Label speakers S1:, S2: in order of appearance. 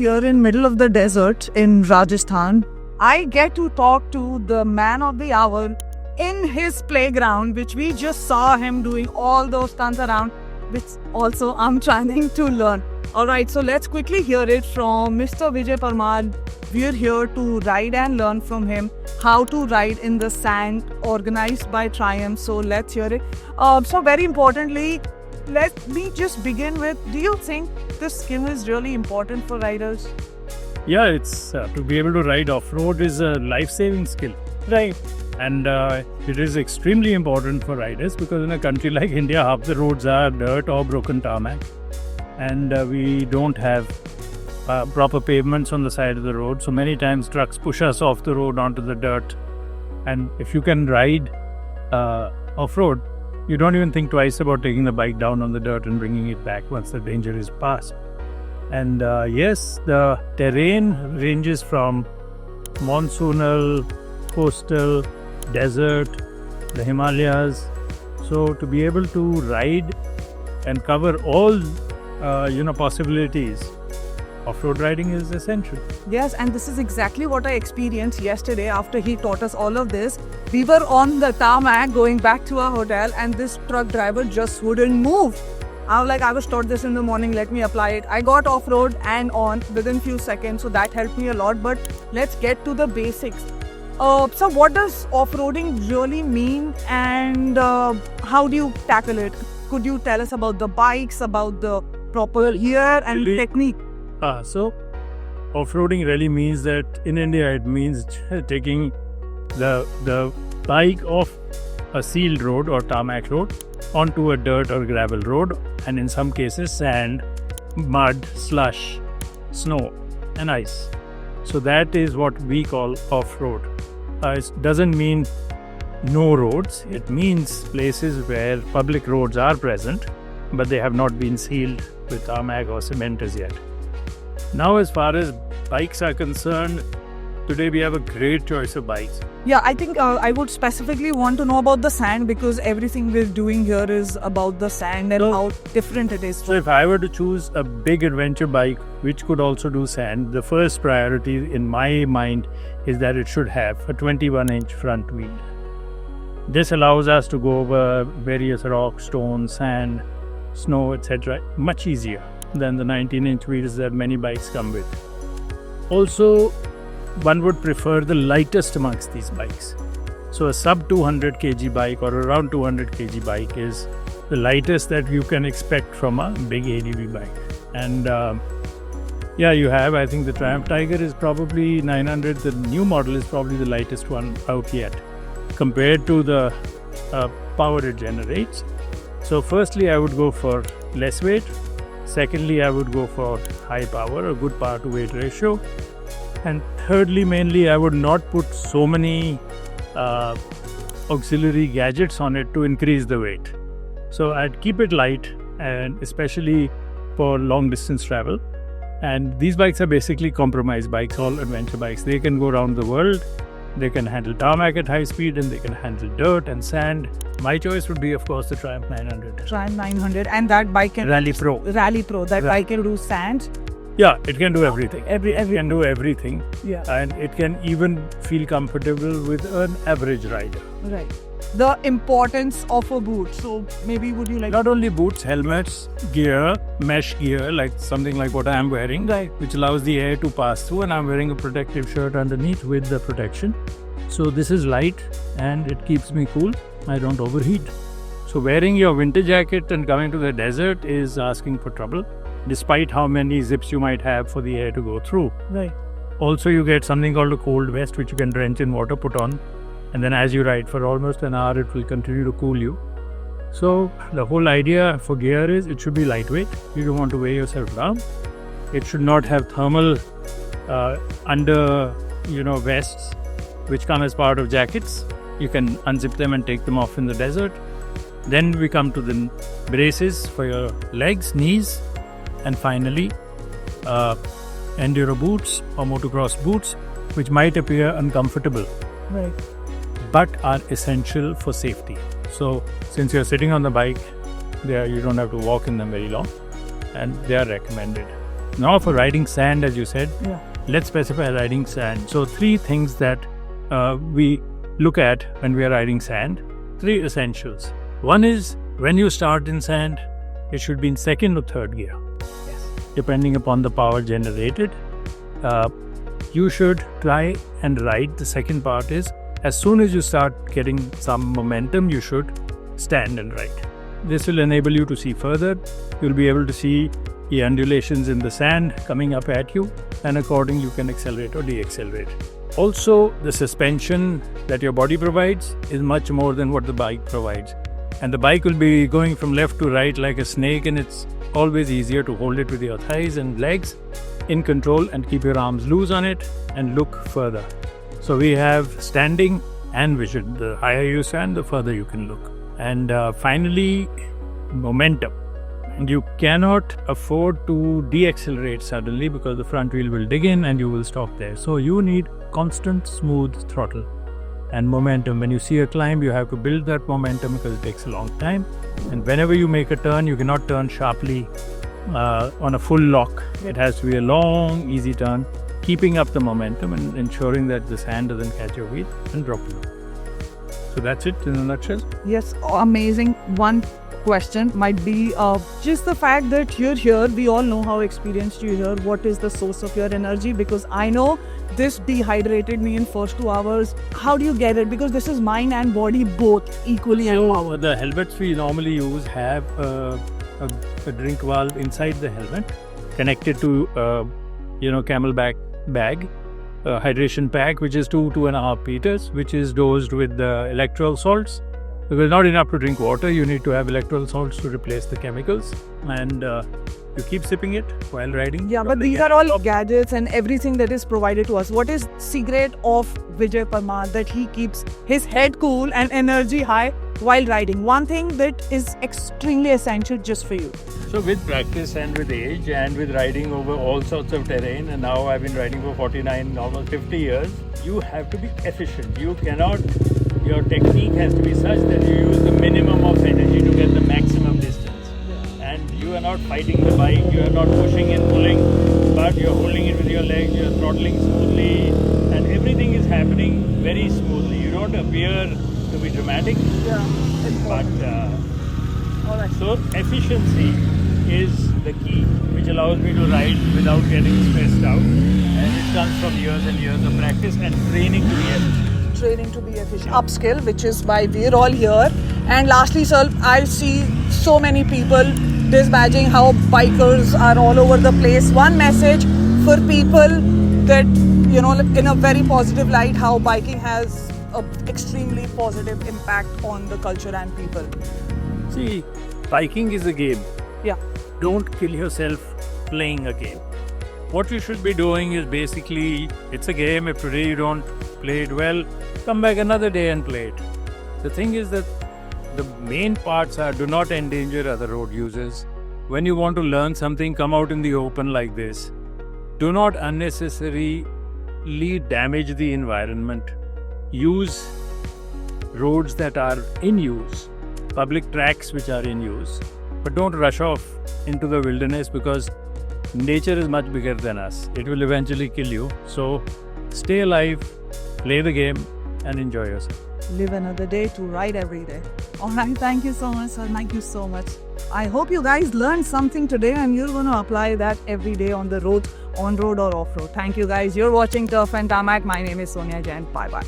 S1: here in middle of the desert in Rajasthan. I get to talk to the man of the hour in his playground, which we just saw him doing all those stunts around, which also I'm trying to learn. Alright, so let's quickly hear it from Mr. Vijay Parmar. We're here to ride and learn from him how to ride in the sand, organized by Triumph. So let's hear it. So very importantly, let me just begin with, do you think this skill is really important for riders?
S2: Yeah, it's to be able to ride off-road is a life-saving skill.
S1: Right.
S2: And it is extremely important for riders because in a country like India, half the roads are dirt or broken tarmac. And we don't have proper pavements on the side of the road. So many times trucks push us off the road onto the dirt. And if you can ride off-road, you don't even think twice about taking the bike down on the dirt and bringing it back once the danger is past. And yes, the terrain ranges from monsoonal, coastal, desert, the Himalayas. So to be able to ride and cover all possibilities, off-road riding is essential.
S1: Yes, and this is exactly what I experienced yesterday after he taught us all of this. We were on the tarmac going back to our hotel and this truck driver just wouldn't move. I was taught this in the morning, let me apply it. I got off-road and on within few seconds, so that helped me a lot. But let's get to the basics. So what does off-roading really mean and how do you tackle it? Could you tell us about the bikes, about the proper gear and technique?
S2: So off-roading really means that in India it means taking the bike off a sealed road or tarmac road onto a dirt or gravel road, and in some cases sand, mud, slush, snow and ice. So that is what we call off-road. It doesn't mean no roads. It means places where public roads are present but they have not been sealed with tarmac or cement as yet. Now as far as bikes are concerned, today we have a great choice of bikes.
S1: Yeah, I think I would specifically want to know about the sand because everything we're doing here is about the sand and how different it is.
S2: So if I were to choose a big adventure bike which could also do sand, the first priority in my mind is that it should have a 21-inch front wheel. This allows us to go over various rocks, stones, sand, snow, etc. much easier than the 19-inch wheels that many bikes come with. Also, one would prefer the lightest amongst these bikes. So a sub 200 kg bike or around 200 kg bike is the lightest that you can expect from a big ADV bike. And you have, I think the Triumph Tiger is probably 900. The new model is probably the lightest one out yet compared to the power it generates. So firstly, I would go for less weight. Secondly, I would go for high power, a good power to weight ratio. And thirdly, mainly, I would not put so many auxiliary gadgets on it to increase the weight. So I'd keep it light, and especially for long distance travel. And these bikes are basically compromise bikes, all adventure bikes. They can go around the world. They can handle tarmac at high speed and they can handle dirt and sand. My choice would be, of course, the Triumph 900.
S1: Triumph 900, and that bike can...
S2: Rally Pro.
S1: That bike can do sand.
S2: Yeah, it can do everything. It can do everything.
S1: Yeah.
S2: And it can even feel comfortable with an average rider.
S1: Right. The importance of a boot. So maybe would you like...
S2: Not only boots, helmets, gear, mesh gear, like something like what I'm wearing,
S1: right,
S2: which allows the air to pass through, and I'm wearing a protective shirt underneath with the protection. So this is light and it keeps me cool. I don't overheat. So wearing your winter jacket and coming to the desert is asking for trouble, despite how many zips you might have for the air to go through.
S1: Right.
S2: Also, you get something called a cold vest, which you can drench in water, put on, and then as you ride for almost an hour, it will continue to cool you. So the whole idea for gear is it should be lightweight. You don't want to weigh yourself down. It should not have thermal under vests, which come as part of jackets. You can unzip them and take them off in the desert. Then we come to the braces for your legs, knees, and finally enduro boots or motocross boots, which might appear uncomfortable,
S1: right,
S2: but are essential for safety. So since you're sitting on the bike, you don't have to walk in them very long, and they are recommended. Now for riding sand, as you said,
S1: Yeah.
S2: let's specify riding sand. So 3 things that we look at when we are riding sand, 3 essentials. One is when you start in sand, it should be in 2nd or 3rd gear,
S1: Yes.
S2: depending upon the power generated. You should try and ride. The second part is as soon as you start getting some momentum, you should stand and ride. This will enable you to see further. You'll be able to see the undulations in the sand coming up at you, and accordingly you can accelerate or deaccelerate. Also, the suspension that your body provides is much more than what the bike provides. And the bike will be going from left to right like a snake, and it's always easier to hold it with your thighs and legs in control and keep your arms loose on it and look further. So we have standing and vision. The higher you stand, the further you can look. And finally, momentum. And you cannot afford to deaccelerate suddenly because the front wheel will dig in and you will stop there. So you need constant smooth throttle and momentum. When you see a climb, you have to build that momentum because it takes a long time. And whenever you make a turn, you cannot turn sharply on a full lock. It has to be a long, easy turn, keeping up the momentum and ensuring that the sand doesn't catch your wheel and drop you. So that's it in a nutshell.
S1: Yes, amazing. One question might be just the fact that you're here. We all know how experienced you're here. What is the source of your energy? Because I know this dehydrated me in first 2 hours. How do you get it? Because this is mind and body both equally.
S2: So the helmets we normally use have a drink valve inside the helmet connected to camelback bag, hydration pack, which is 2.5 liters, which is dosed with electrolyte salts. Because not enough to drink water, you need to have electrolyte salts to replace the chemicals, and you keep sipping it while riding.
S1: Yeah, but these are all gadgets and everything that is provided to us. What is secret of Vijay Parmar that he keeps his head cool and energy high while riding? One thing that is extremely essential just for you.
S2: So with practice and with age and with riding over all sorts of terrain, and now I've been riding for 49, almost 50 years, you have to be efficient. Your technique has to be such that you use the minimum of energy to get the maximum distance. And you are not fighting the bike, you are not pushing and pulling, but you're holding it with your legs, you're throttling smoothly, and everything is happening very smoothly. You don't appear to be dramatic, but so efficiency is the key, which allows me to ride without getting stressed out, and it comes from years and years of practice and training to be efficient.
S1: Training to be efficient. Upskill, which is why we're all here. And lastly, sir, I see so many people disbadging how bikers are all over the place. One message for people that, in a very positive light, how biking has an extremely positive impact on the culture and people.
S2: See, biking is a game.
S1: Yeah.
S2: Don't kill yourself playing a game. What you should be doing is basically, it's a game. If today you don't play it well, come back another day and play it. The thing is that the main parts are, do not endanger other road users. When you want to learn something, come out in the open like this. Do not unnecessarily damage the environment. Use roads that are in use, public tracks which are in use. But don't rush off into the wilderness because nature is much bigger than us. It will eventually kill you. So stay alive, play the game, and enjoy yourself.
S1: Live another day to ride every day. All right, thank you so much, sir. Thank you so much. I hope you guys learned something today and you're going to apply that every day on the road, on road or off road. Thank you guys. You're watching Turf and Tarmac. My name is Sonia Jain. Bye bye.